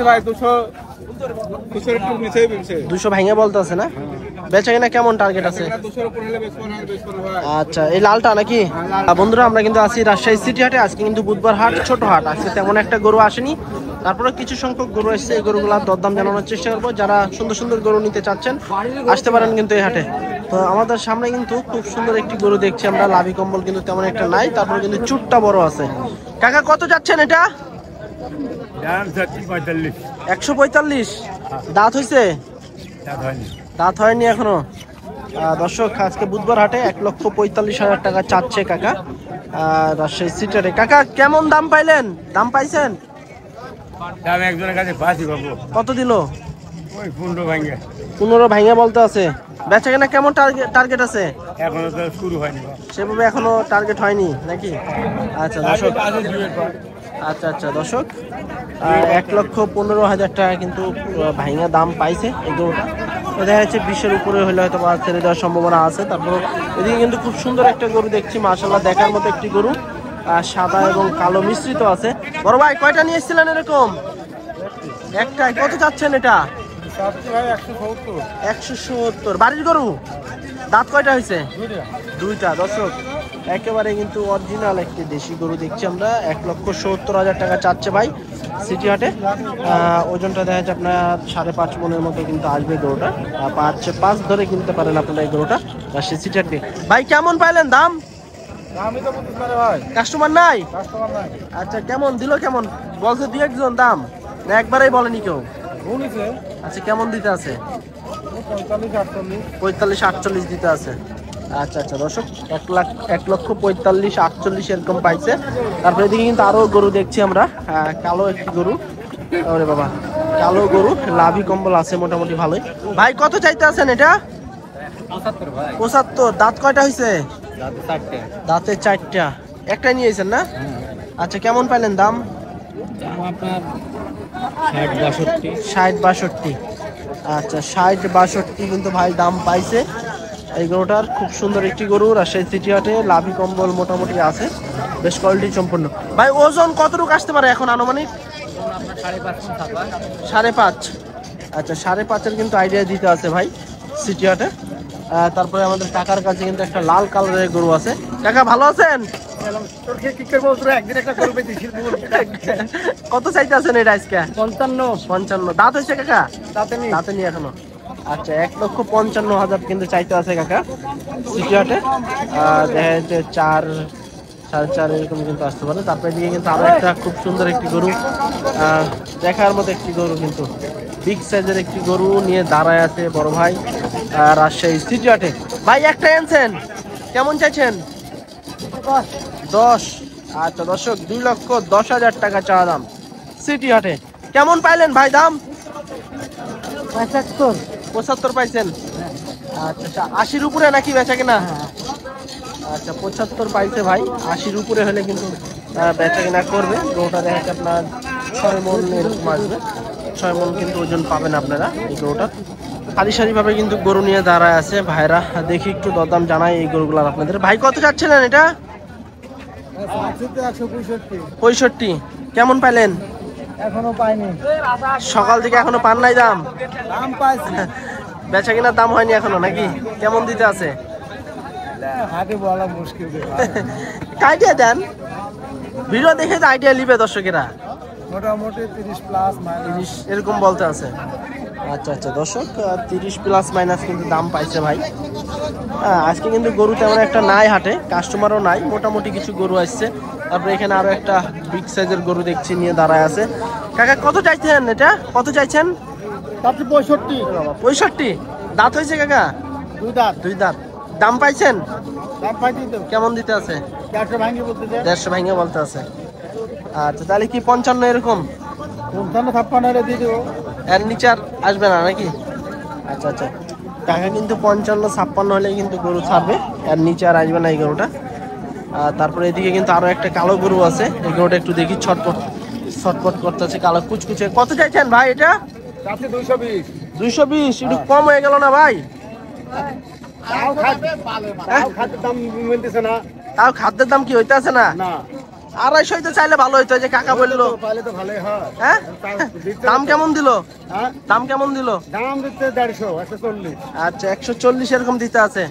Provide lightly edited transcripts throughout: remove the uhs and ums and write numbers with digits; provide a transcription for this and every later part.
ভাই 200 ভাঙে বলতে আছে না? বেচা কিনা কেমন টার্গেট আছে? আচ্ছা, এই লালটা নাকি? বন্ধুরা, আমরা কিন্তু আছি রাজশাহী সিটি হাটে। আজকে কিন্তু বুধবার হাট, ছোট হাট। আজকে তেমন একটা গরু আসেনি, তারপরে কিছু সংখ্যক গরু এসছে। এই গরুগুলার দরদাম জানানোর চেষ্টা করবো। যারা সুন্দর সুন্দর গরু নিতে চাচ্ছেন আসতে পারেন কিন্তু এই হাটে। তো আমাদের সামনে কিন্তু খুব সুন্দর একটি গরু দেখছি আমরা। লাভি কম্বল কিন্তু তেমন একটা নাই, তারপরে কিন্তু চুটটা বড় আছে। কাকা কত যাচ্ছেন এটা? 145। দাঁত হয়েছে? দাঁত হয়নি এখনো। দর্শক, আজকে বুধবার হাটে 1,45,000 টাকা চাচ্ছে কাকা রাজশাহী সিটারে। কাকা কেমন দাম পাইলেন? দাম পাইছেন? দাম একজনের কাছে পাচ্ছি বাবু। কত দিল? ওই 15 ভাঙে বলতে আছে। বেচা কেনা কেমন টার্গেট আছে? এখনো তো শুরু হয়নি, সেভাবে এখনো টার্গেট হয়নি নাকি? আচ্ছা দর্শক, আচ্ছা দর্শক, 1,15,000 টাকা কিন্তু ভাঙা দাম পাইছে এই গরুটা। দেখা যাচ্ছে 20-এর উপরে হলে হয়তো বা ছেড়ে দেওয়ার সম্ভাবনা আছে। তারপর এদিকে কিন্তু খুব সুন্দর একটা গরু দেখছি, মাশাআল্লাহ দেখার মতো একটি গরু। সাদা এবং কালো মিশ্রিত আছে। বড় ভাই কয়টা নিয়ে এসেছিলেন এরকম? একটাই। কত চাচ্ছেন এটা? 170। বাড়ির গরু? দাঁত কয়টা হয়েছে? দুইটা। দর্শক, একেবারে কিন্তু অরিজিনাল একটি দেশি গরু দেখছি আমরা। 1,70,000 টাকা চাচ্ছে ভাই সিটি হাটে। ওজনটা দেখা যাচ্ছে আপনার 5.5 মনের মতো কিন্তু আসবে গরুটা। 5 ধরে কিনতে পারেন আপনারা এই গরুটা রাজশাহী সিটি হাটে। ভাই কেমন পাইলেন দাম? কাস্টমার নাই? আচ্ছা, কেমন দিল? কেমন বলছে? 2-1 দাম না একবারেই বলেনি কেউ? আচ্ছা, কেমন দিতে আছে? 45-48 দিতে আছে। আচ্ছা দর্শক, 1,45,48 এরকম পাইছে। তারপরে এদিকে কিন্তু আরো গরু দেখছি আমরা। কালো একটি গরু। ওরে বাবা, কালো গরু, লাভি কম্বল আছে মোটামুটি ভালোই। ভাই কত চাইতে আছেন এটা? 75। দাঁত কয়টা হয়েছে? দাঁতে 4টা। একটা নিয়েছেন না? আচ্ছা, কেমন পাইলেন দাম? 60-62। আচ্ছা, 60-62 কিন্তু ভাই দাম পাইছে এই গরুটার। খুব সুন্দর একটি গরু রাজশাহী সিটি হাটে। লাভি কম্বল মোটামুটি আছে, বেশ কোয়ালিটি সম্পন্ন। ভাই ওজন কতটুকু আসতে পারে এখন আনুমানিক? 5.5। আচ্ছা, 5.5-এর কিন্তু আইডিয়া দিতে আছে ভাই সিটি হাটে। তারপরে আমাদের কাকার কাছে কিন্তু একটা লাল কালারের গরু আছে। কাকা ভালো আছেন? কত চাইতে আছেন এটা আজকে? 55। দাঁত হয়েছে কাকা? দাঁতে নি এখনো। আচ্ছা, 1,55,000 কিন্তু চাইতে আছে কাকা সিটি হাটে। দেখা যাচ্ছে 4-4.5 এরকম কিন্তু আসতে পারে। তারপরে দিয়ে কিন্তু আরো একটা খুব সুন্দর একটি গরু, দেখার মতো একটি গরু, কিন্তু বিগ সাইজের একটি গরু নিয়ে দাঁড়ায় আছে বড় ভাই রাজশাহী সিটি হাটে। ভাই একটা আনছেন, কেমন চাইছেন? 10। আচ্ছা দর্শক, 2,10,000 টাকা চাওয়া দাম সিটি হাটে। কেমন পাইলেন ভাই দাম? 75 পাইছেন। আচ্ছা, 80-র উপরে নাকি বেচা কিনা? আচ্ছা, 75 পাইছে ভাই। 80-র উপরে হলে কিন্তু বেচা কিনা করবে। গরুটা দেখা যাচ্ছে আপনার 6 মন এরকম আসবে। 6 মন কিন্তু ওজন পাবেন আপনারা এই গরুটা। সারি ভাবে কিন্তু গরু নিয়ে দাঁড়ায় আছে ভাইরা। দেখি একটু দরদাম জানাই এই গরুগুলার আপনাদের। ভাই কত চাচ্ছিলেন এটা? 65। কেমন পাইলেন? এখনো পাইনি। সকাল থেকে এখনো পান নাই দাম? পাইছি, বেচা কিনার দাম হয়নি এখনো নাকি? কেমন দিতে আছে? হাতে বলা মুশকিল। আইডিয়া দেন, ভিডিও দেখে তো আইডিয়া নিবে দর্শকেরা। মোটামুটি 30+ এরকম বলতে আছে। আচ্ছা দর্শক, 30+ কিন্তু দাম পাইছে ভাই। আজকে কিন্তু গরু তেমন একটা নাই হাটে, কাস্টমারও নাই। মোটামুটি কিছু গরু আসছে। তারপরে এখানে আরো একটা বিগ সাইজের গরু দেখছি নিয়ে দাঁড়ায় আছে। কাকা কত চাইছেন এটা? কত চাইছেন? 65। দাঁত হয়েছে কাকা? 2 দাঁত। দাম পাইছেন? কেমন দিতে আছে? 150 ভাঙে বলতে আছে। আচ্ছা, তাহলে কি 55 এরকম? 55-56 দিয়ে দেবো। এর নিচে আর আসবে না নাকি? আচ্ছা টাকা কিন্তু 55-56 হলে কিন্তু গরু ছাড়বে, এর নিচে আর আসবে না এই গরুটা। তারপরে এদিকে কিন্তু আরো একটা কালো গরু আছে। এই গরুটা একটু দেখি, ছটপট করতেছে, কালো কুচকুচে। কত চাইছেন ভাই এটা? 220। একটু কম হয়ে গেল না ভাই? তাও খাদ্যের দাম কি হইতেছে না? 250 তো চাইলে ভালো হইতো, যে কাকা বললো। পাইলে তো ভালোই হয়। হ্যাঁ, দাম কেমন দিল? হ্যাঁ, দাম কেমন দিল? দাম দিতে 150, 140। আচ্ছা 140 এরকম দিতে আছে।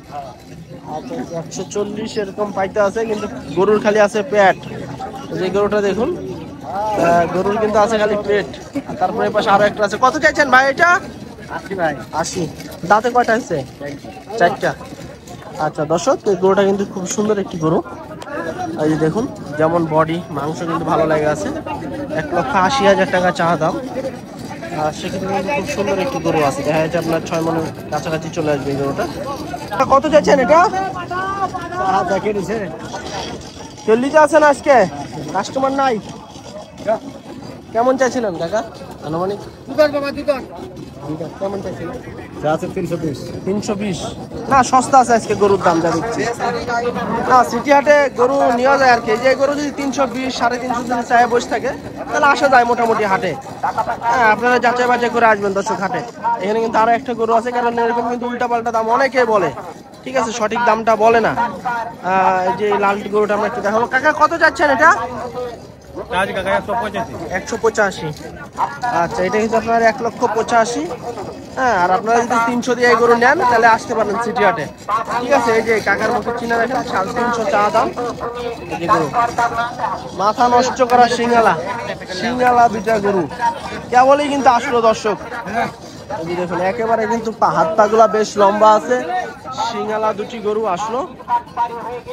আচ্ছা 140 এরকম পাইতে আছে, কিন্তু গরুর খালি আছে পেট। যে গরুটা দেখুন, গরুর কিন্তু আছে খালি পেট। আর তারপরে পাশে আরো একটা আছে। কত চাইছেন ভাই এটা? 80 ভাই। 80। দাঁতে কয়টা আছে? 4টা। আচ্ছা দর্শক, এই গরুটা কিন্তু খুব সুন্দর একটি গরু। এই যে দেখুন, যেমন বডি, মাংস কিন্তু ভালো লাগে আছে। 1,80,000 টাকা চা দাম। আর সেক্ষেত্রে কিন্তু খুব সুন্দর একটি গরু আছে, দেখা যাচ্ছে আপনার 6 মনের কাছাকাছি চলে আসবে এই গরুটা। কত চাইছেন এটা? দেখে নিছে। চল্লিশে আছেন আজকে, কাস্টমার নাই? কেমন চাইছিলেন কাকা আনুমানিক? কেমন চাইছিলেন? 320। না, সস্তা আছে আজকে গরুর দাম যা দেখছি। না, সিটি হাটে গরু নেওয়া যায় আর কি। যে গরু যদি 320, 350 যদি চায় বসে থাকে, তাহলে আসা যায় মোটামুটি হাটে। হ্যাঁ, আপনারা যাচাই বাছাই করে আসবেন দর্শক হাটে। এখানে কিন্তু আরো একটা গরু আছে, কারণ এরকম কিন্তু উল্টাপাল্টা দাম অনেকে বলে, ঠিক আছে, সঠিক দামটা বলে না। এই যে লাল গরুটা আমরা একটু দেখাবো। কাকা কত যাচ্ছেন এটা? 185। আচ্ছা, এটা কিন্তু আপনার 1,85,000। হ্যাঁ, আর আপনারা যদি 300 দিয়ে এই গরু নেন, তাহলে আসতে পারেন সিটি হাটে, ঠিক আছে। এই যে কাকার মুখে চিনা রাখেন, 350 চা দাম। এই যে গরু, মাথা নষ্ট করা সিঙ্গালা দুটা গরু কেবলই কিন্তু আসলো দর্শক। এই যে দেখুন, একেবারে কিন্তু হাত পাগুলা বেশ লম্বা আছে। সিঙ্গালা দুটি গরু আসলো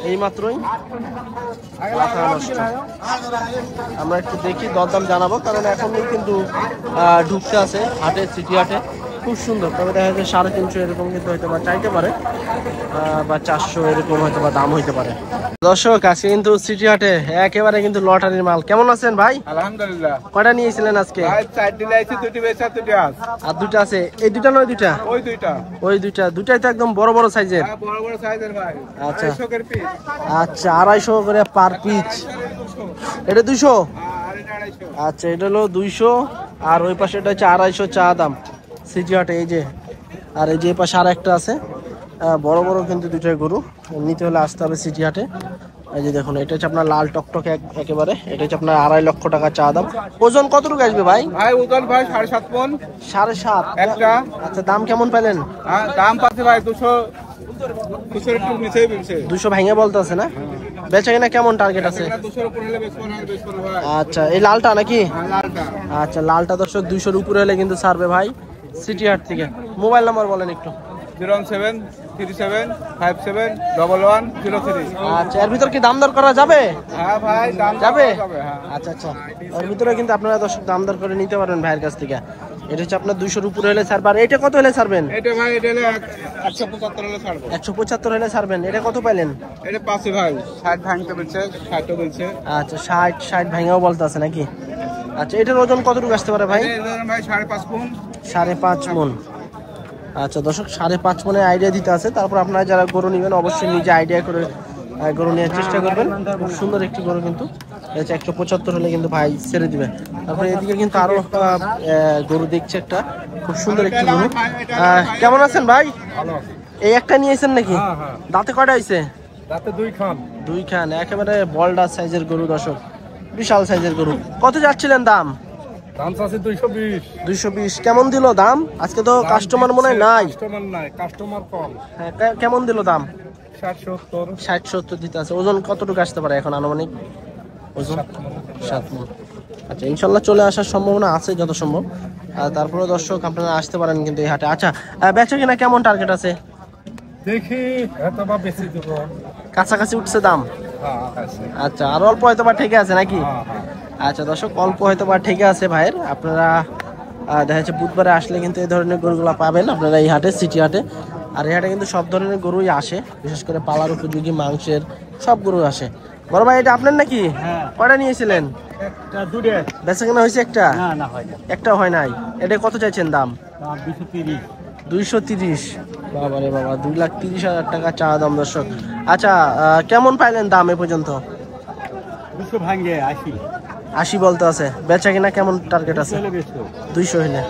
এই মাত্রই, মাথা নষ্ট। আমরা একটু দেখি, দরদাম জানাবো, কারণ এখনই কিন্তু ঢুকতে আছে হাটে, সিটি হাটে। খুব সুন্দর, তবে দেখা যাচ্ছে 350 এরকম কিন্তু হয়তো বা চাইতে পারে, বা 400 এরকম হয়তো বা দাম হইতে পারে। দর্শক, আজকে কিন্তু সিটি হাটে একেবারে কিন্তু লটারির মাল। কেমন আছেন ভাই? আলহামদুলিল্লাহ। কয়টা নিয়েছিলেন আজকে? ভাই 4টি লাইছি, 2টি বেচা, 2টি আস। আর দুটা আছে? এই দুটা নয়, দুটা? ওই দুইটা। ওই দুইটা, দুটাই তো একদম বড় বড় সাইজের। হ্যাঁ, বড় বড় সাইজের ভাই। আচ্ছা। 250 করে পিস। আচ্ছা, 250 করে পার পিস। এটা 200? আর এটা 250। আচ্ছা, এটা হলো 200, আর ওই পাশে এটা হচ্ছে 250 চা দাম সিটি হাটে। এই যে, আর এই যে পাশে আর একটা আছে, বড় বড় কিন্তু দুইটাই গরু। নিতে হলে আসতে হবে সিটি হাটে। এই যে দেখুন, এটা হচ্ছে আপনার লাল টকটকে একেবারে। এটা হচ্ছে আপনার 2.5 লক্ষ টাকা চা দাম। ওজন কতটুকু আসবে ভাই? ভাই ওজন ভাই 7.5 মণ। 7.5 একটা। আচ্ছা, দাম কেমন পেলেন? হ্যাঁ, দাম পাচ্ছে ভাই 200 একটু নিচেই বলছে। 200 ভেঙে বলতে আছে না? বেচা কিনা কেমন টার্গেট আছে? 200 উপর হলে বেচবো না, বেচবো না ভাই। আচ্ছা, এই লালটা নাকি? হ্যাঁ, লালটা। আচ্ছা, লালটা দর্শক 200 উপরে হলে কিন্তু ছাড়বে ভাই সিটি হাট থেকে। মোবাইল নাম্বার বলেন একটু। 01737571103। আচ্ছা, এর ভিতর কি দাম দর করা যাবে? হ্যাঁ ভাই, দাম যাবে? হ্যাঁ। আচ্ছা আচ্ছা, এর ভিতরে কিন্তু আপনারা দর্শক দাম দর করে নিতে পারবেন ভাইয়ের কাছ থেকে। এটা হচ্ছে আপনার 200 উপরে হলে ছাড়বেন। এটা কত হলে ছাড়বেন? এটা ভাই, এটা হলে 175 হলে ছাড়বো। 175 হলে ছাড়বেন। এটা কত পাইলেন? এটা পাচ্ছে ভাই 60 ভাঙতে বলছে, 60 বলছে। আচ্ছা, 60 ভাঙাও বলতে আছে নাকি? আচ্ছা, এটার ওজন কতটুকু আসতে পারে ভাই? এই ধরেন ভাই 5.5 মণ। 5.5 মণ। আচ্ছা দর্শক, 5.5 মণের আইডিয়া দিতে আছে। তারপর আপনারা যারা গরু নেবেন, অবশ্যই নিজে আইডিয়া করে গরু নেওয়ার চেষ্টা করবেন। খুব সুন্দর একটি গরু কিন্তু। 175 হলে কিন্তু ভাই ছেড়ে দিবে। তারপরে এদিকে কিন্তু আরো গরু দেখছে একটা, খুব সুন্দর একটি গরু। কেমন আছেন ভাই? ভালো। এই একটা নিয়েছেন নাকি? হ্যাঁ হ্যাঁ। দাঁতে কয়টা হয়েছে? রাতে 2 খান। 2 খান, একেবারে বলডার সাইজের গরু দর্শক, বিশাল সাইজের গরু। কত যাচ্ছিলেন দাম? দাম আছে 220। 220। কেমন দিল দাম? আজকে তো কাস্টমার মনে হয় নাই। কাস্টমার নাই, কাস্টমার কম। হ্যাঁ, কেমন দিল দাম? 60-70। 60-70 দিতে আছে। ওজন কতটুকু আসতে পারে এখন আনুমানিক? ওজন 7 মণ। আচ্ছা, ইনশাল্লাহ চলে আসার সম্ভাবনা আছে যত সম্ভব। তারপরে দর্শক আপনারা আসতে পারেন কিন্তু এই হাটে। আচ্ছা, বেচা কিনা কেমন টার্গেট আছে? দেখি হয়তো বা বেশি দেব। কাছাকাছি উঠছে দাম? হ্যাঁ আছে। আচ্ছা, আর অল্প হয়তো বা ঠেকে আছে নাকি? হ্যাঁ হ্যাঁ। আচ্ছা দর্শক, অল্প হয়তো বা ঠেকে আছে ভাইয়ের। আপনারা দেখা যাচ্ছে বুধবারে আসলে কিন্তু এই ধরনের গরুগুলা পাবেন আপনারা এই হাটে, সিটি হাটে। আর এই হাটে কিন্তু সব ধরনের গরুই আসে, বিশেষ করে পালার উপযোগী মাংসের সব গরু আসে। বড় ভাই, এটা আপনার নাকি? হ্যাঁ। কয়টা নিয়েছিলেন? একটা দুটো। বেচা কেনা হয়েছে একটা? না না হয় না। একটা হয় নাই। এটা কত চাইছেন দাম? দাম 230। 230। বাবারে বাবা, 2,30,000 টাকা চা দাম দর্শক। আচ্ছা, কেমন পাইলেন দাম এ পর্যন্ত? 200 ভাঙে 80। 80 বলতে আছে। বেচা কিনা কেমন টার্গেট আছে? 200 হইলে।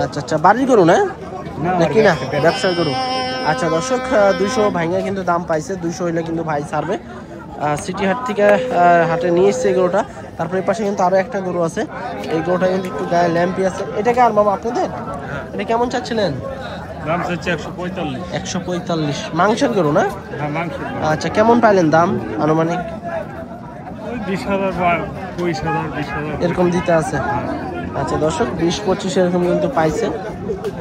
আচ্ছা আচ্ছা, বাড়ির গরু না নাকি? না, ব্যবসার গরু। আচ্ছা দর্শক, 200 ভাঙে কিন্তু দাম পাইছে। 200 হইলে কিন্তু ভাই ছাড়বে। সিটি হাট থেকে হাটে নিয়ে এসছে এই গরুটা। তারপরে এই পাশে কিন্তু আরো একটা গরু আছে, এই গরুটা কিন্তু একটু গায়ে ল্যাম্পি আছে। এটাকে আর মামা আপনাদের এটা কেমন চাচ্ছিলেন? দাম চাচ্ছে 145। 145 মাংসের গরু না? হ্যাঁ মাংস। আচ্ছা কেমন পাইলেন দাম আনুমানিক? ওই 20,000 বা 22,000 20,000 এরকম দিতে আছে। আচ্ছা দর্শক 20-25 এরকম কিন্তু পাইছে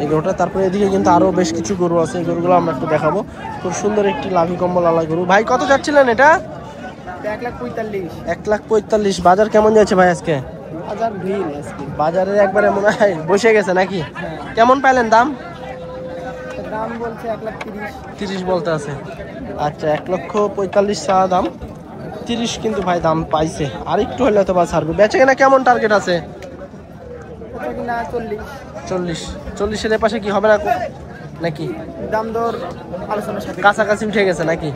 এই গরুটা। তারপরে এদিকে কিন্তু আরো বেশ কিছু গরু আছে, এই গরুগুলো আমরা একটু দেখাবো। খুব সুন্দর একটি লাভি কম্বল আলা গরু। ভাই কত যাচ্ছিলেন এটা? 1,45,000। 1,45,000। বাজার কেমন যাচ্ছে ভাই আজকে? বাজার ভিড় আজকে। বাজারে একবারে মনে হয় বসে গেছে নাকি? কেমন পাইলেন দাম? দাম বলছে 1,30,000। 30 বলতে আছে। আচ্ছা 1,45,000 চাওয়া দাম, 30 কিন্তু ভাই দাম পাইছে। আর একটু হলে তো বা ছাড়বে। বেচে কিনা কেমন টার্গেট আছে? কিনা 40। 40-40 এর পাশে কি হবে না নাকি? দাম দর আলোচনার সাথে কাছাকাছি উঠে গেছে নাকি?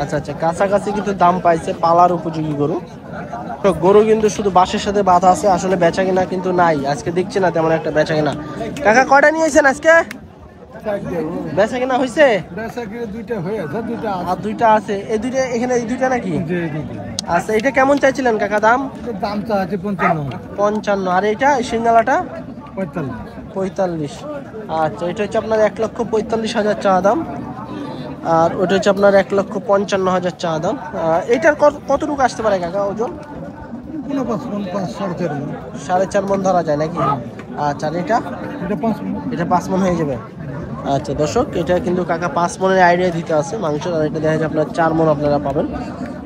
আচ্ছা আচ্ছা কাছাকাছি কিন্তু দাম পাইছে, পালার উপযোগী গরু। তো গরু কিন্তু শুধু বাঁশের সাথে বাঁধা আছে, আসলে বেচা কিনা কিন্তু নাই আজকে, দেখছি না তেমন একটা বেচা কিনা। কাকা কয়টা নিয়েছেন আজকে? বেচা কিনা হয়েছে? দুইটা হয়ে আছে, দুইটা আর দুইটা আছে। এই দুইটা এখানে, এই দুইটা নাকি? আচ্ছা এটা কেমন চাইছিলেন কাকা দাম? দাম তো আছে 55। আর এইটা সিঙ্গালাটা 45। আচ্ছা এটা হচ্ছে আপনার 1,45,000 চা দাম, আর ওটা হচ্ছে আপনার 1,55,000 চা দাম। এইটার কতটুকু আসতে পারে কাকা ওজন? 4.5 মণ ধরা যায় নাকি? আচ্ছা আর এটা? এটা 5 মণ হয়ে যাবে। আচ্ছা দর্শক এটা কিন্তু কাকা 5 মণের আইডিয়া দিতে আছে মাংসের, আর এটা দেখা যায় আপনার 4 মণ আপনারা পাবেন।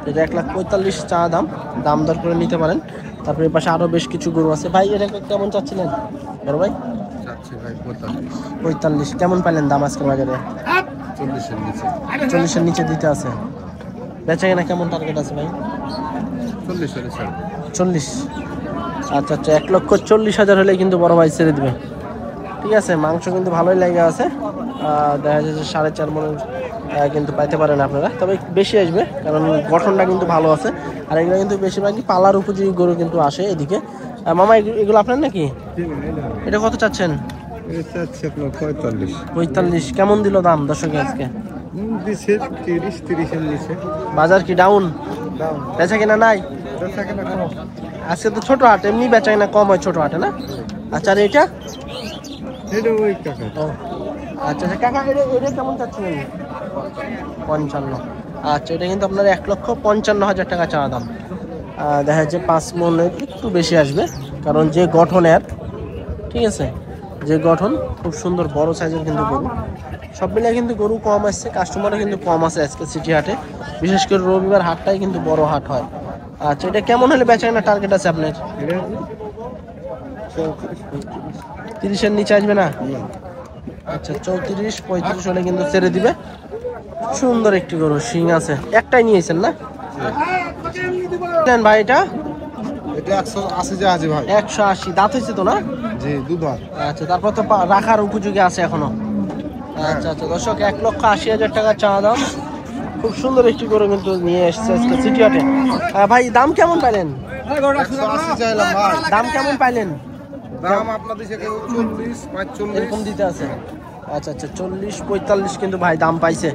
এটা 1,45,000 চা দাম, দাম দর করে নিতে পারেন। তারপরে এই পাশে আরো বেশ কিছু গরু আছে। ভাই এটা কেমন চাচ্ছিলেন বড় ভাই? 45 কেমন পাইলেন দাম আজকের বাজারে? 40-এর নিচে দিতে আছে। বেচা কিনা কেমন টার্গেট আছে ভাই? 40। আচ্ছা আচ্ছা 1,40,000 হলে কিন্তু বড় ভাই ছেড়ে দিবে। ঠিক আছে মাংস কিন্তু ভালোই লেগে আছে, দেখা যাচ্ছে 4.5 মণ কিন্তু পাইতে পারেন আপনারা, তবে বেশি আসবে কারণ গঠনটা কিন্তু ভালো আছে। আর এগুলো কিন্তু বেশিরভাগই পালার উপযোগী গরু কিন্তু আসে এদিকে। মামা এগুলো আপনার নাকি? এটা কত চাচ্ছেন? 45 কেমন দিল দাম দর্শক আজকে? 30-30 এর নিচে। বাজার কি ডাউন? বেচা কিনা নাই আজকে তো ছোট হাট, এমনি বেচা কিনা কম হয় ছোট হাটে না? আচ্ছা আর এটা? ওই কাকা। আচ্ছা আচ্ছা কাকা এটা কেমন চাচ্ছিলেন? 55। আচ্ছা এটা কিন্তু আপনার 1,55,000 টাকা চাওয়া দাম। দেখা যাচ্ছে 5 মণের একটু বেশি আসবে, কারণ যে গঠনের, ঠিক আছে যে গঠন খুব সুন্দর বড় সাইজের কিন্তু গরু। সব মিলিয়ে কিন্তু গরু কম আসছে, কাস্টমারও কিন্তু কম আছে আজকে সিটি হাটে, বিশেষ করে রবিবার হাটটাই কিন্তু বড় হাট হয়। আচ্ছা এটা কেমন হলে বেচা কিনা টার্গেট আছে আপনার? 30-এর নিচে আসবে না? আচ্ছা 34-35 হলে কিন্তু ছেড়ে দিবে। সুন্দর একটি গরু, শিং আছে, একটাই নিয়েছেন না ভাই? এটা 180 ভাই। 180 দাঁত হয়েছে তো না? জি দুবার। আচ্ছা তারপর তো রাখার উপযোগী আছে এখনো। আচ্ছা আচ্ছা দর্শক 1,80,000 টাকা চা দাম। খুব সুন্দর একটি গরু কিন্তু নিয়ে এসছে আজকে সিটি হাটে। ভাই দাম কেমন পাইলেন? 180 চাইলাম ভাই। দাম কেমন পাইলেন? দাম আপনাদের সাথে 40-45 এরকম দিতে আছে। আচ্ছা আচ্ছা 40-45 কিন্তু ভাই দাম পাইছে,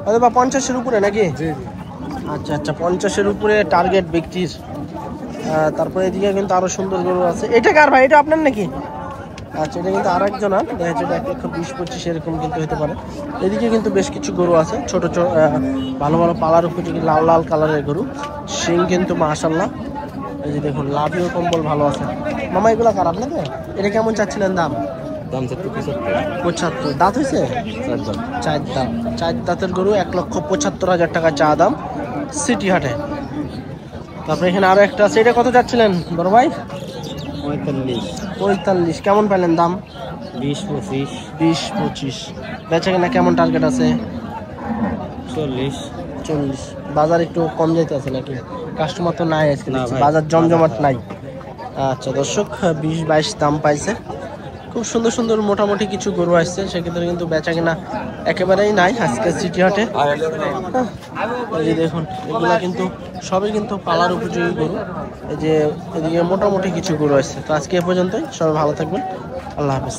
হয়তো বা 50-এর উপরে নাকি? জি। আচ্ছা আচ্ছা 50-এর উপরে টার্গেট বিক্রির। তারপরে এদিকে কিন্তু আরো সুন্দর গরু আছে। এটা কার ভাই? এটা আপনার নাকি? আচ্ছা এটা কিন্তু আরেকজন, আর দেখা যাচ্ছে 1,20-25 এরকম কিন্তু হতে পারে। এদিকে কিন্তু বেশ কিছু গরু আছে ছোট ছোট, ভালো ভালো পালার উপযোগী লাল লাল কালারের গরু, শিং কিন্তু মাশাআল্লাহ। এই যে দেখুন লাভিও কম্বল ভালো আছে। মামা এগুলা কার আপনাদের? এটা কেমন চাচ্ছিলেন দাম? দাম চাচ্ছে 75 দাঁত হয়েছে? 4 দাঁত। 4 দাঁতের গরু 1,75,000 টাকা চা দাম সিটি হাটে। তারপরে এখানে আরো একটা আছে, এটা কত চাচ্ছিলেন বড় ভাই? 45 কেমন পেলেন দাম? 20-25 বেচা কিনা কেমন টার্গেট আছে? 40 বাজার একটু কম যাইতে আছে নাকি? কাস্টমার তো নাই আজকে, বাজার জমজমাট নাই। আচ্ছা দর্শক 20-22 দাম পাইছে। খুব সুন্দর সুন্দর মোটামুটি কিছু গরু আসছে, সেক্ষেত্রে কিন্তু বেচা কিনা একেবারেই নাই আজকে সিটি হাটে। এই যে দেখুন এগুলা কিন্তু সবই কিন্তু পালার উপযোগী গরু। এই যে এদিকে মোটামুটি কিছু গরু আসছে। তো আজকে এ পর্যন্তই, সবাই ভালো থাকবেন, আল্লাহ হাফেজ।